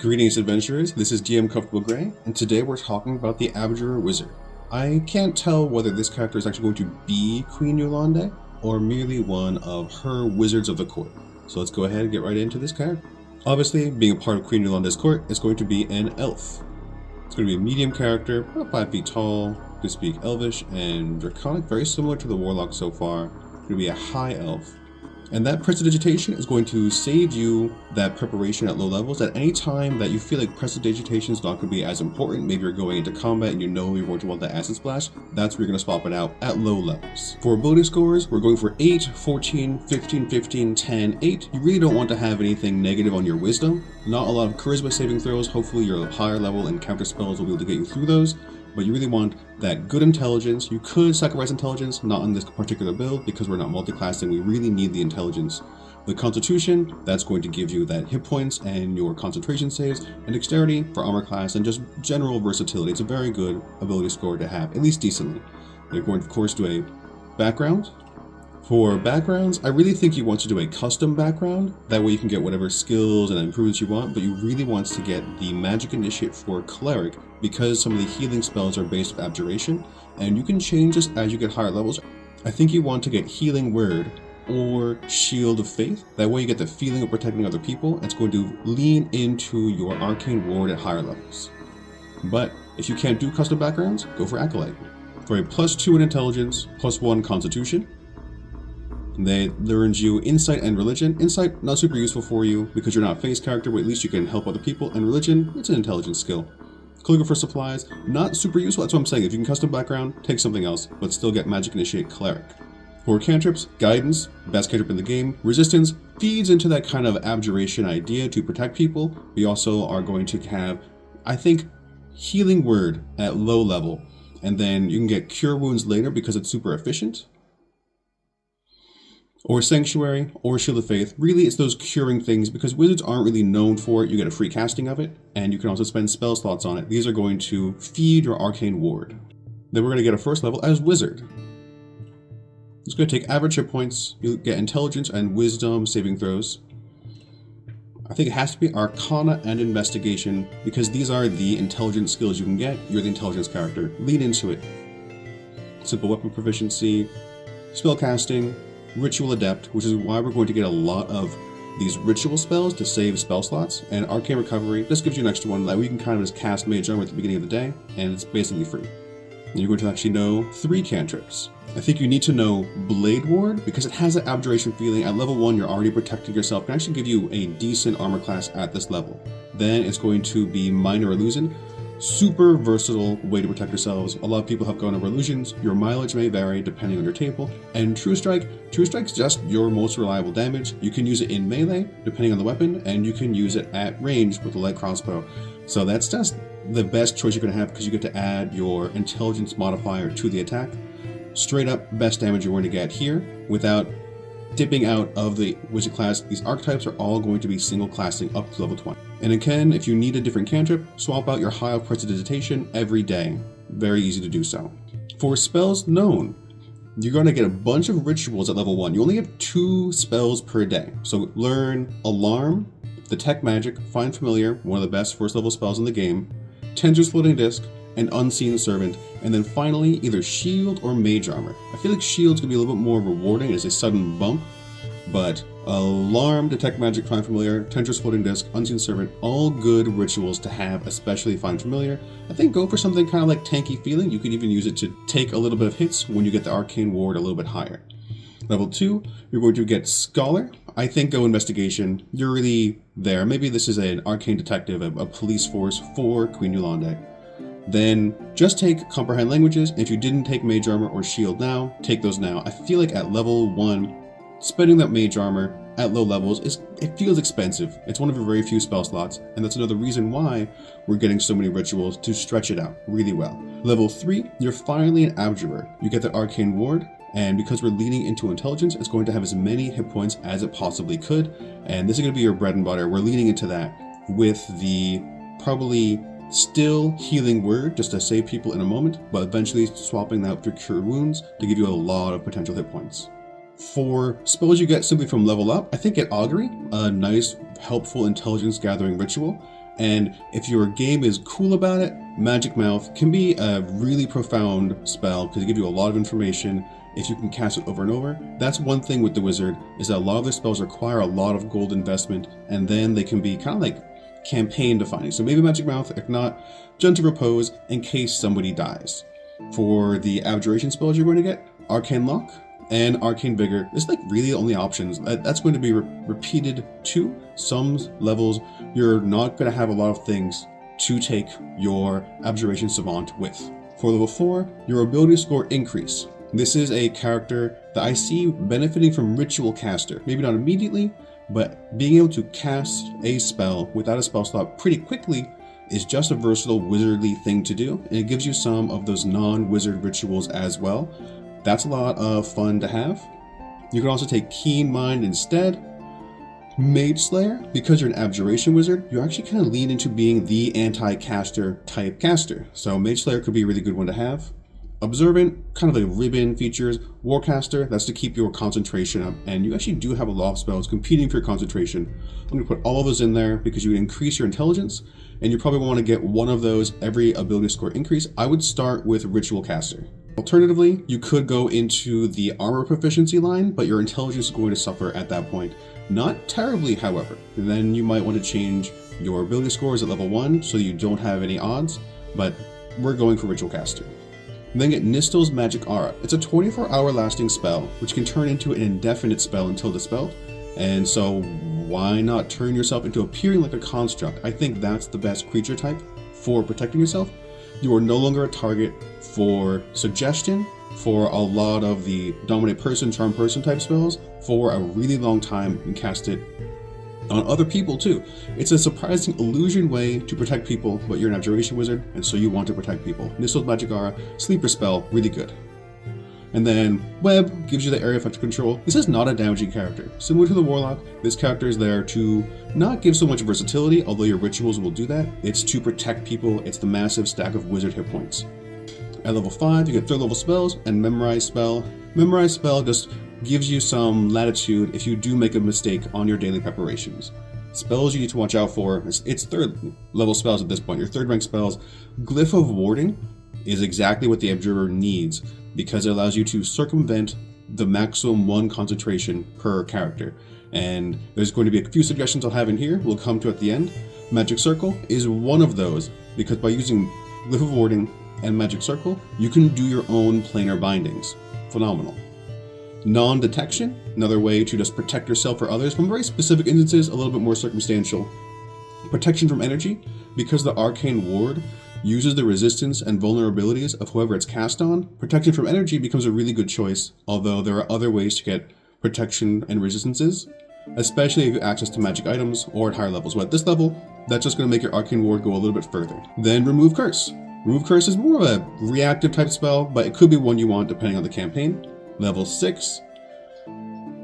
Greetings adventurers, this is GM Comfortable Gray, and today we're talking about the Abjurer Wizard. I can't tell whether this character is actually going to be Queen Yolande, or merely one of her wizards of the court. So let's go ahead and get right into this character. Obviously, being a part of Queen Yolande's court is going to be an elf. It's going to be a medium character, about 5 feet tall, can speak Elvish and Draconic, very similar to the Warlock so far. It's going to be a high elf. And that prestidigitation is going to save you that preparation at low levels. At any time that you feel like prestidigitation is not going to be as important, maybe you're going into combat and you know you're going to want that acid splash, that's where you're going to swap it out at low levels. For ability scores, we're going for 8, 14, 15, 15, 10, 8. You really don't want to have anything negative on your wisdom. Not a lot of charisma saving throws. Hopefully your higher level and counter spells will be able to get you through those. But you really want that good intelligence. You could sacrifice intelligence, not on this particular build because we're not multi-classing. We really need the intelligence. The constitution, that's going to give you that hit points and your concentration saves, and dexterity for armor class, and just general versatility. It's a very good ability score to have, at least decently. You're going to, of course, do a background. For backgrounds, I really think you want to do a custom background. That way you can get whatever skills and improvements you want, but you really want to get the Magic Initiate for Cleric because some of the healing spells are based on Abjuration, and you can change this as you get higher levels. I think you want to get Healing Word or Shield of Faith. That way you get the feeling of protecting other people, and it's going to lean into your Arcane Ward at higher levels. But if you can't do custom backgrounds, go for Acolyte. For a +2 in Intelligence, +1 Constitution, they learns you Insight and Religion. Insight, not super useful for you because you're not a face character, but at least you can help other people. And Religion, it's an intelligence skill. Calligrapher Supplies, not super useful. That's what I'm saying. If you can custom background, take something else, but still get Magic Initiate Cleric. For cantrips, Guidance, best cantrip in the game. Resistance feeds into that kind of abjuration idea to protect people. We also are going to have, I think, Healing Word at low level. And then you can get Cure Wounds later because it's super efficient. Or Sanctuary, or Shield of Faith. Really, it's those curing things because wizards aren't really known for it. You get a free casting of it, and you can also spend spell slots on it. These are going to feed your Arcane Ward. Then we're going to get a first level as Wizard. It's going to take average hit points. You'll get Intelligence and Wisdom saving throws. I think it has to be Arcana and Investigation because these are the intelligence skills you can get. You're the intelligence character. Lean into it. Simple weapon proficiency, spell casting, Ritual Adept, which is why we're going to get a lot of these ritual spells to save spell slots, and Arcane Recovery. This gives you an extra one that we can kind of just cast Mage Armor at the beginning of the day, and it's basically free. And you're going to actually know 3 cantrips. I think you need to know Blade Ward because it has an Abjuration feeling. At level 1, you're already protecting yourself. It can actually give you a decent armor class at this level. Then it's going to be Minor Illusion. Super versatile way to protect yourselves. A lot of people have gone over illusions. Your mileage may vary depending on your table. And True Strike's just your most reliable damage. You can use it in melee depending on the weapon, and you can use it at range with a light crossbow. So that's just the best choice you're going to have because you get to add your intelligence modifier to the attack. Straight up best damage you're going to get here without dipping out of the wizard class. These archetypes are all going to be single classing up to level 20. And again, if you need a different cantrip, swap out your High of Prestidigitation every day. Very easy to do so. For spells known, you're going to get a bunch of rituals at level 1. You only have 2 spells per day. So learn Alarm, Detect Magic, Find Familiar, one of the best first level spells in the game, Tensor's Floating Disc, and Unseen Servant, and then finally either Shield or Mage Armor. I feel like Shield's gonna be a little bit more rewarding as a sudden bump, but Alarm, Detect Magic, Find Familiar, Tensor's Floating Disc, Unseen Servant, all good rituals to have, especially Find Familiar. I think go for something kind of like Tanky Feeling. You could even use it to take a little bit of hits when you get the Arcane Ward a little bit higher. Level 2, you're going to get Scholar. I think go Investigation. You're really there. Maybe this is an Arcane Detective, a police force for Queen Yolande. Then just take Comprehend Languages. If you didn't take Mage Armor or Shield now, take those now. I feel like at level 1, spending that Mage Armor at low levels, it feels expensive. It's one of your very few spell slots, and that's another reason why we're getting so many rituals to stretch it out really well. Level 3, you're finally an Abjurer. You get that Arcane Ward, and because we're leaning into intelligence, it's going to have as many hit points as it possibly could, and this is going to be your bread and butter. We're leaning into that with the probably still Healing Word just to save people in a moment, but eventually swapping that for Cure Wounds to give you a lot of potential hit points. For spells you get simply from level up, I think get Augury, a nice, helpful intelligence gathering ritual. And if your game is cool about it, Magic Mouth can be a really profound spell because it gives you a lot of information if you can cast it over and over. That's one thing with the wizard, is that a lot of their spells require a lot of gold investment, and then they can be kind of like campaign defining. So maybe Magic Mouth, if not, Gentle Repose in case somebody dies. For the Abjuration spells you're going to get, Arcane Lock and Arcane Vigor. It's like really the only options. That's going to be repeated to some levels. You're not going to have a lot of things to take your Abjuration Savant with. For level 4, your ability score increase. This is a character that I see benefiting from Ritual Caster. Maybe not immediately, but being able to cast a spell without a spell slot pretty quickly is just a versatile wizardly thing to do, and it gives you some of those non-wizard rituals as well. That's a lot of fun to have. You can also take Keen Mind instead. Mage Slayer, because you're an Abjuration wizard, you actually kind of lean into being the anti-caster type caster. So Mage Slayer could be a really good one to have. Observant, kind of like ribbon features. Warcaster, that's to keep your concentration up, and you actually do have a lot of spells competing for your concentration. I'm going to put all of those in there because you increase your intelligence, and you probably want to get one of those every ability score increase. I would start with Ritual Caster. Alternatively, you could go into the armor proficiency line, but your intelligence is going to suffer at that point. Not terribly, however. And then you might want to change your ability scores at level 1 so you don't have any odds, but we're going for Ritual Caster. And then get Nistel's Magic Aura. It's a 24-hour lasting spell, which can turn into an indefinite spell until dispelled. And so why not turn yourself into appearing like a construct? I think that's the best creature type for protecting yourself. You are no longer a target for suggestion, for a lot of the dominate person, charm person type spells. For a really long time, you can cast it on other people too. It's a surprising illusion way to protect people, but you're an Abjuration wizard, and so you want to protect people. Nistel's Magic Aura, sleeper spell, really good. And then Web gives you the area effect control. This is not a damaging character. Similar to the Warlock, this character is there to not give so much versatility, although your rituals will do that. It's to protect people. It's the massive stack of wizard hit points. At level 5, you get 3rd level spells and Memorize Spell. Memorize Spell just gives you some latitude if you do make a mistake on your daily preparations. Spells you need to watch out for, it's 3rd level spells at this point, your 3rd rank spells. Glyph of Warding is exactly what the Abjurer needs, because it allows you to circumvent the maximum 1 concentration per character. And there's going to be a few suggestions I'll have in here, we'll come to at the end. Magic Circle is one of those, because by using Glyph of Warding and Magic Circle, you can do your own planar bindings. Phenomenal. Non-detection, another way to just protect yourself or others from very specific instances, a little bit more circumstantial. Protection from energy, because the Arcane Ward uses the resistance and vulnerabilities of whoever it's cast on. Protection from energy becomes a really good choice, although there are other ways to get protection and resistances, especially if you have access to magic items or at higher levels. But at this level, that's just going to make your Arcane Ward go a little bit further. Then Remove Curse. Remove Curse is more of a reactive type spell, but it could be one you want depending on the campaign. Level 6.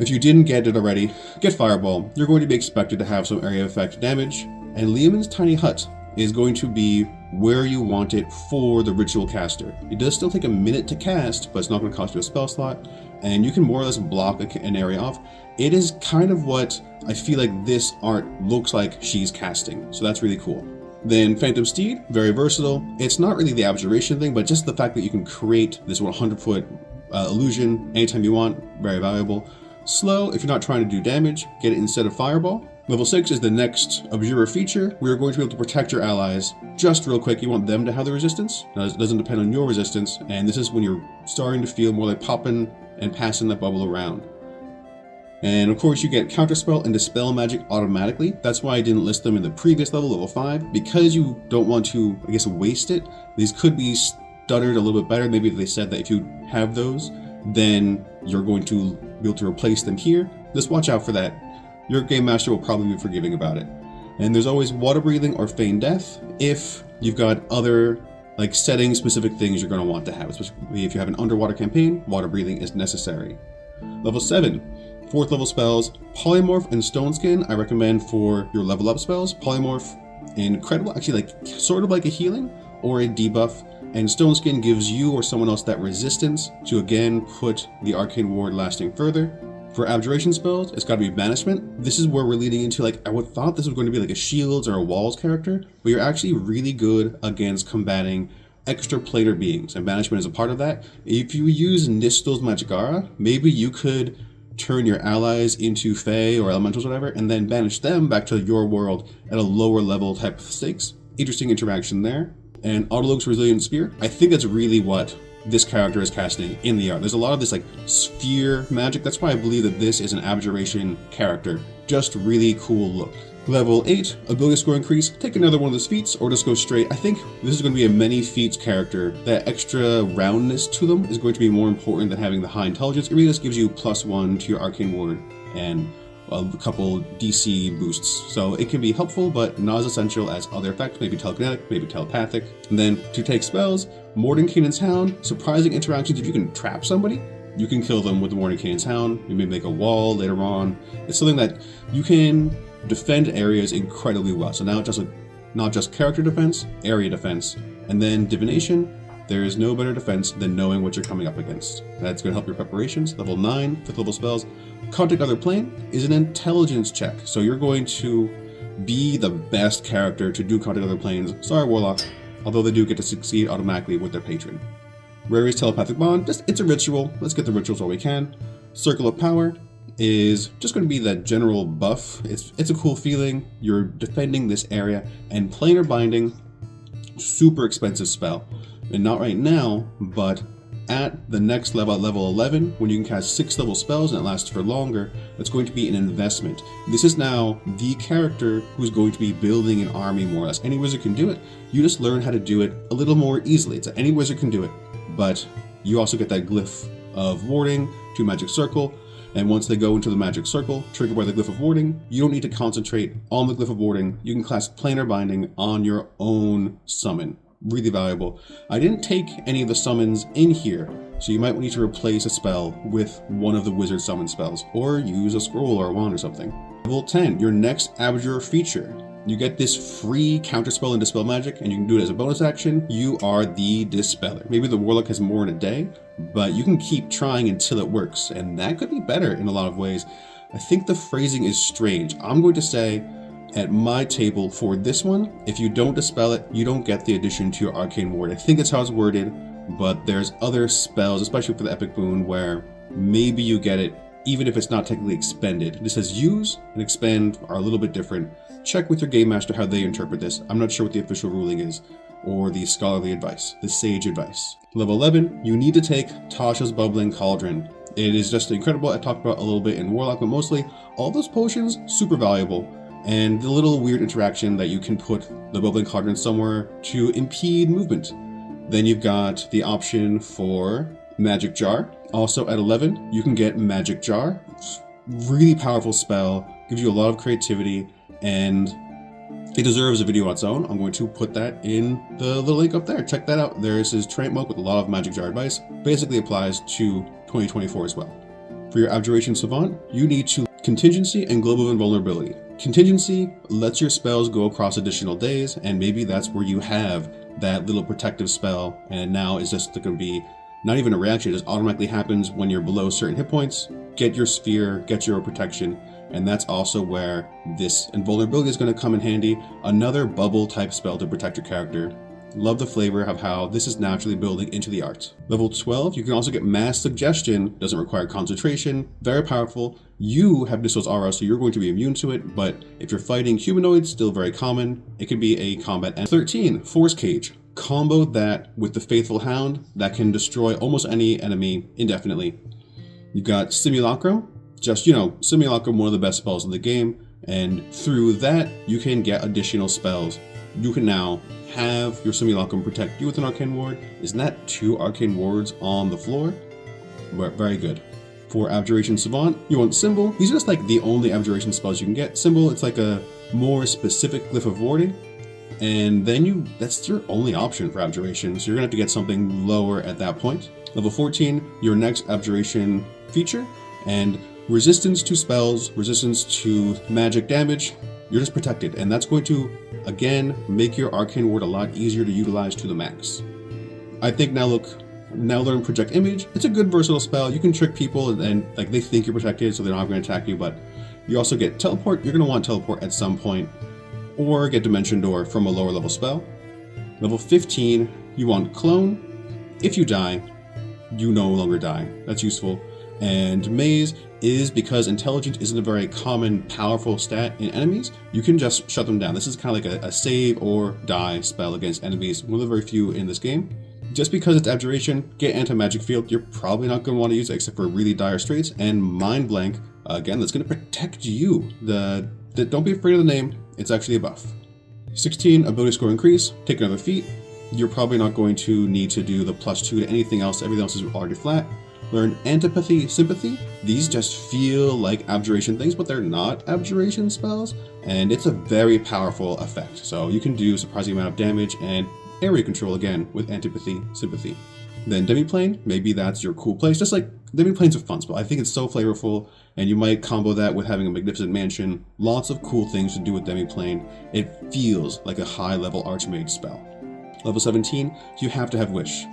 If you didn't get it already, get Fireball. You're going to be expected to have some area effect damage, and Leomund's Tiny Hut is going to be where you want it for the Ritual Caster. It does still take a minute to cast, but it's not going to cost you a spell slot, and you can more or less block an area off. It is kind of what I feel like this art looks like she's casting, so that's really cool. Then Phantom Steed, very versatile. It's not really the Abjuration thing, but just the fact that you can create this 100-foot illusion anytime you want, very valuable. Slow, if you're not trying to do damage, get it instead of Fireball. Level 6 is the next Abjurer feature. We are going to be able to protect your allies. Just real quick, you want them to have the resistance. Now, it doesn't depend on your resistance, and this is when you're starting to feel more like popping and passing that bubble around. And of course, you get Counterspell and Dispel Magic automatically. That's why I didn't list them in the previous level, level 5, because you don't want to, I guess, waste it. These could be stuttered a little bit better. Maybe if they said that if you have those, then you're going to be able to replace them here. Just watch out for that. Your game master will probably be forgiving about it. And there's always Water Breathing or Feign Death if you've got other like setting specific things you're going to want to have. Especially if you have an underwater campaign, Water Breathing is necessary. Level 7, 4th level spells. Polymorph and Stone Skin I recommend for your level up spells. Polymorph, incredible, actually like sort of like a healing or a debuff. And Stone Skin gives you or someone else that resistance to again put the Arcane Ward lasting further. For abjuration spells, it's got to be banishment. This is where we're leading into, like, I would thought this was going to be like a shields or a walls character, but you're actually really good against combating extra planar beings, and banishment is a part of that. If you use Nistel's Magic Aura, maybe you could turn your allies into Fae or Elementals or whatever, and then banish them back to your world at a lower level type of stakes. Interesting interaction there. And Autolog's Resilient Spear, I think that's really what this character is casting in the art. There's a lot of this like sphere magic. That's why I believe that this is an abjuration character. Just really cool look. Level 8, ability score increase. Take another one of those feats or just go straight. I think this is going to be a many feats character. That extra roundness to them is going to be more important than having the high intelligence. It really just gives you +1 to your arcane ward and a couple DC boosts. So it can be helpful, but not as essential as other effects, maybe telekinetic, maybe telepathic. And then to take spells, Mordenkainen's Hound, surprising interactions. If you can trap somebody, you can kill them with the Mordenkainen's Hound. You may make a wall later on. It's something that you can defend areas incredibly well. So now just not just character defense, area defense, and then divination. There is no better defense than knowing what you're coming up against. That's going to help your preparations. Level 9, 5th level spells. Contact Other Plane is an intelligence check. So you're going to be the best character to do Contact Other Planes. Sorry, Warlock. Although they do get to succeed automatically with their patron. Rary's Telepathic Bond, it's a ritual. Let's get the rituals while we can. Circle of Power is just going to be that general buff. It's a cool feeling. You're defending this area. And Planar Binding, super expensive spell. And not right now, but at the next level, level 11, when you can cast 6th level spells and it lasts for longer, that's going to be an investment. This is now the character who's going to be building an army more or less. Any wizard can do it. You just learn how to do it a little more easily. Any wizard can do it, but you also get that glyph of warding to Magic Circle. And once they go into the Magic Circle, triggered by the Glyph of Warding, you don't need to concentrate on the Glyph of Warding. You can cast Planar Binding on your own summon. Really valuable. I didn't take any of the summons in here, so you might need to replace a spell with one of the wizard summon spells, or use a scroll or a wand or something. Level 10, your next Abjurer feature. You get this free counterspell and dispel magic, and you can do it as a bonus action. You are the Dispeller. Maybe the Warlock has more in a day, but you can keep trying until it works, and that could be better in a lot of ways. I think the phrasing is strange. I'm going to say, at my table for this one, if you don't dispel it, you don't get the addition to your arcane ward. I think that's how it's worded, but there's other spells, especially for the epic boon, where maybe you get it even if it's not technically expended. This says use and expend are a little bit different. Check with your game master how they interpret this. I'm not sure what the official ruling is, or the scholarly advice, the sage advice. Level 11, you need to take Tasha's Bubbling Cauldron. It is just incredible. I talked about a little bit in Warlock, but mostly all those potions, super valuable. And the little weird interaction that you can put the Bubbling Cauldron somewhere to impede movement. Then you've got the option for Magic Jar. Also at 11, you can get Magic Jar. Really powerful spell, gives you a lot of creativity, and it deserves a video on its own. I'm going to put that in the link up there. Check that out. There's his Tramp Monk with a lot of Magic Jar advice. Basically applies to 2024 as well. For your Abjuration Savant, you need to Contingency and Global Invulnerability. Contingency lets your spells go across additional days, and maybe that's where you have that little protective spell, and now is just going to be not even a reaction, it just automatically happens when you're below certain hit points. Get your sphere, get your protection, and that's also where this invulnerability is going to come in handy. Another bubble type spell to protect your character. Love the flavor of how this is naturally building into the art. Level 12, you can also get Mass Suggestion, doesn't require concentration, very powerful. You have Nistel's Aura, so you're going to be immune to it, but if you're fighting humanoids, still very common. It can be a combat. And 13, Force Cage. Combo that with the Faithful Hound that can destroy almost any enemy indefinitely. You've got Simulacrum, Simulacrum, one of the best spells in the game, and through that, you can get additional spells. You can now have your Simulacrum protect you with an arcane ward. Isn't that 2 arcane wards on the floor? Very good. For Abjuration Savant, you want Symbol. These are just like the only Abjuration spells you can get. Symbol, it's like a more specific glyph of warding. And then that's your only option for Abjuration, so you're gonna have to get something lower at that point. Level 14, your next Abjuration feature, and resistance to spells, resistance to magic damage. You're just protected, and that's going to, again, make your arcane ward a lot easier to utilize to the max. I think now look, Now learn Project Image. It's a good versatile spell. You can trick people and like they think you're protected, so they're not going to attack you, but you also get Teleport. You're going to want Teleport at some point, or get Dimension Door from a lower level spell. Level 15, you want Clone. If you die, you no longer die. That's useful. And Maze is because Intelligence isn't a very common, powerful stat in enemies, you can just shut them down. This is kind of like a save or die spell against enemies, one of the very few in this game. Just because it's Abjuration, get Anti-Magic Field, you're probably not going to want to use it except for really dire straits, and Mind Blank, again, that's going to protect you. Don't be afraid of the name, it's actually a buff. 16, ability score increase, take another feat. You're probably not going to need to do the +2 to anything else, everything else is already flat. Learn Antipathy, Sympathy. These just feel like Abjuration things, but they're not Abjuration spells, and it's a very powerful effect. So you can do a surprising amount of damage and area control again with Antipathy, Sympathy. Then Demiplane, maybe that's your cool place. Just like Demiplane's a fun spell. I think it's so flavorful, and you might combo that with having a Magnificent Mansion. Lots of cool things to do with Demiplane. It feels like a high-level Archmage spell. Level 17, you have to have Wish.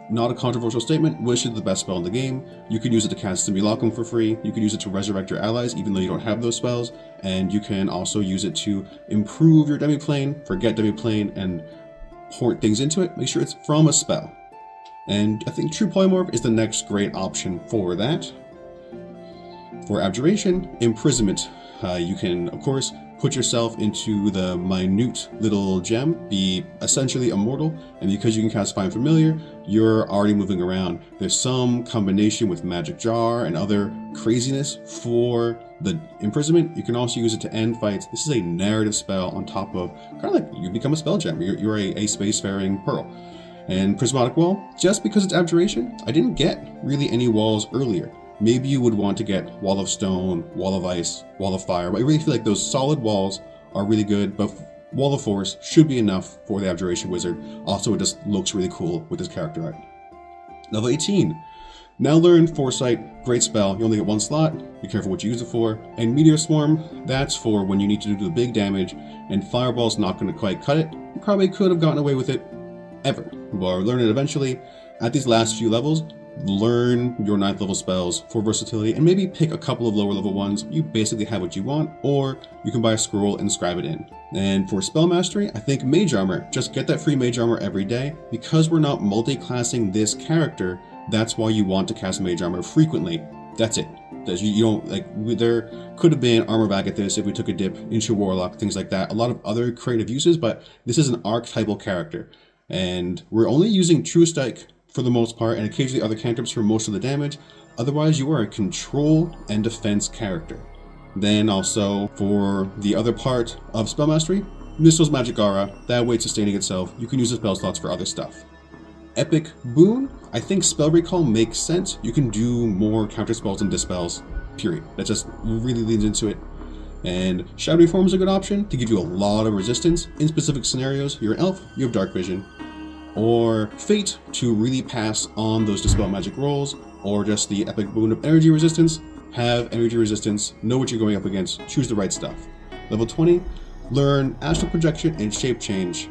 Not a controversial statement, Wish is the best spell in the game. You can use it to cast Simulacrum for free, you can use it to resurrect your allies even though you don't have those spells, and you can also use it to improve your Demiplane, forget Demiplane, and port things into it. Make sure it's from a spell. And I think True Polymorph is the next great option for that. For Abjuration, Imprisonment. You can, of course, put yourself into the minute little gem, be essentially immortal, and because you can cast Find Familiar, you're already moving around. There's some combination with Magic Jar and other craziness for the imprisonment. You can also use it to end fights. This is a narrative spell on top of, kind of like you become a spell gem. You're a spacefaring pearl. And Prismatic Wall, just because it's Abjuration, I didn't get really any walls earlier. Maybe you would want to get Wall of Stone, Wall of Ice, Wall of Fire, but I really feel like those solid walls are really good, but Wall of Force should be enough for the Abjuration Wizard. Also, it just looks really cool with this character art. Level 18. Now learn Foresight, great spell, you only get one slot, be careful what you use it for. And Meteor Swarm, that's for when you need to do the big damage, and Fireball's not going to quite cut it. You probably could have gotten away with it ever, but learn it eventually. At these last few levels, learn your 9th level spells for versatility and maybe pick a couple of lower level ones. You basically have what you want, or you can buy a scroll and scribe it in. And for spell mastery, I think Mage Armor. Just get that free Mage Armor every day. Because we're not multi-classing this character, that's why you want to cast Mage Armor frequently. That's it. You don't, like, there could have been armor back at this if we took a dip into Warlock, things like that. A lot of other creative uses, but this is an archetypal character. And we're only using True Strike for the most part, and occasionally other cantrips for most of the damage. Otherwise, you are a control and defense character. Then also, for the other part of Spell Mastery, Mistl's Magic Aura, that way it's sustaining itself. You can use the spell slots for other stuff. Epic Boon, I think Spell Recall makes sense. You can do more counter spells and dispels, period. That just really leans into it. And Shadowy Form is a good option to give you a lot of resistance. In specific scenarios, you're an elf, you have dark vision. Or Fate to really pass on those Dispel Magic rolls, or just the Epic Boon of Energy Resistance. Have energy resistance, know what you're going up against, choose the right stuff. Level 20, learn Astral Projection and Shape Change.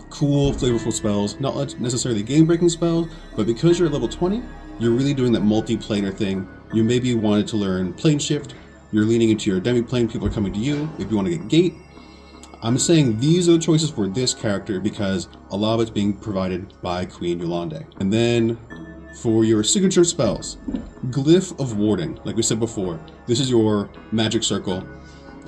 Cool, flavorful spells, not necessarily game-breaking spells, but because you're at level 20, you're really doing that multi-planar thing. You maybe wanted to learn Plane Shift, you're leaning into your Demiplane, people are coming to you. If you want to get Gate, I'm saying these are the choices for this character because a lot of it's being provided by Queen Yolande. And then for your signature spells, Glyph of Warding, like we said before, this is your magic circle.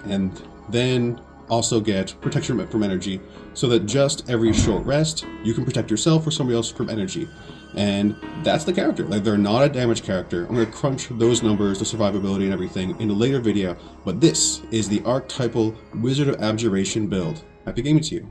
And then also get Protection from Energy, so that just every short rest, you can protect yourself or somebody else from energy. And that's the character. Like, they're not a damage character. I'm going to crunch those numbers, the survivability and everything in a later video, but this is the archetypal Wizard of Abjuration build. Happy gaming to you.